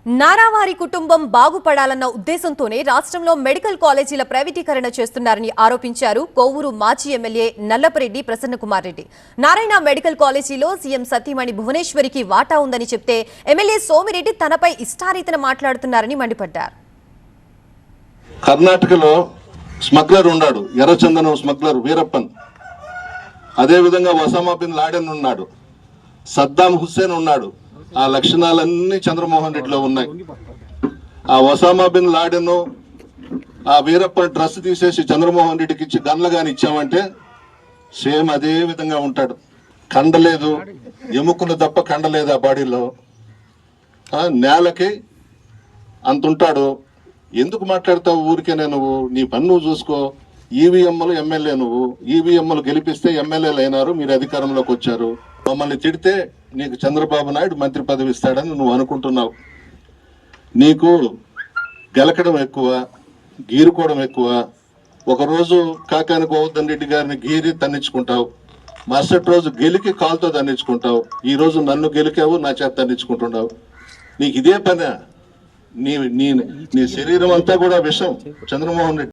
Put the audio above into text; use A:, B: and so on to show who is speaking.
A: నారావారి కుటుంబం బాగుపడాలన్న ఉద్దేశంతోనే రాష్ట్రంలో మెడికల్ కాలేజీల ప్రైవేటీకరణ చేస్తున్నారని ఆరోపించారు కోవూరు మాజీ ఎమ్మెల్యే నల్లపరెడ్డి ప్రసన్నకుమార్ రెడ్డి. నారాయణ మెడికల్ కాలేజీలో సీఎం సతీమణి భువనేశ్వరికి వాటా ఉందని చెప్తే ఎమ్మెల్యే సోమిరెడ్డి తనపై ఇష్టారీతన మాట్లాడుతున్నారని మండిపడ్డారు.
B: కర్ణాటకలో స్మగ్లర్ ఉన్నాడు, ఎర్రచందనం స్మగ్లర్ వీరప్పన్. అదేవిధంగా ఒసామా బిన్ లాడెన్ ఉన్నాడు, సద్దాం హుస్సేన్ ఉన్నాడు. ఆ లక్షణాలన్నీ చంద్రమోహన్ రెడ్డిలో ఉన్నాయి. ఆ ఒసామా బిన్ లాడెన్ ఆ వీరప్పన్ డ్రెస్ తీసేసి చంద్రమోహన్ రెడ్డికి ఇచ్చి గన్లగాని ఇచ్చామంటే సేమ్ అదే విధంగా ఉంటాడు. కండలేదు, ఎముకలు తప్ప కండలేదు ఆ బాడీలో. నేలకి అంత ఉంటాడు. ఎందుకు మాట్లాడతావు ఊరికేనే? నువ్వు నీ పని నువ్వు చూసుకో. ఈవీఎంలు ఎమ్మెల్యే, నువ్వు ఈవీఎంలు గెలిపిస్తే ఎమ్మెల్యేలు అయినారు, మీరు అధికారంలోకి వచ్చారు. మమ్మల్ని తిడితే నీకు చంద్రబాబు నాయుడు మంత్రి పదవి ఇస్తాడని నువ్వు అనుకుంటున్నావు. నీకు గెలకడం ఎక్కువ, గీరుకోవడం ఎక్కువ. ఒకరోజు కాకాని గోవర్ధన్ రెడ్డి గారిని గీరి తన్నించుకుంటావు, మరుసటి రోజు గెలికి కాలుతో తన్నించుకుంటావు. ఈ రోజు నన్ను గెలికావు, నా చేత తన్నించుకుంటున్నావు. నీకు ఇదే పని. నీ శరీరం అంతా కూడా విషం. చంద్రమోహన్ రెడ్డి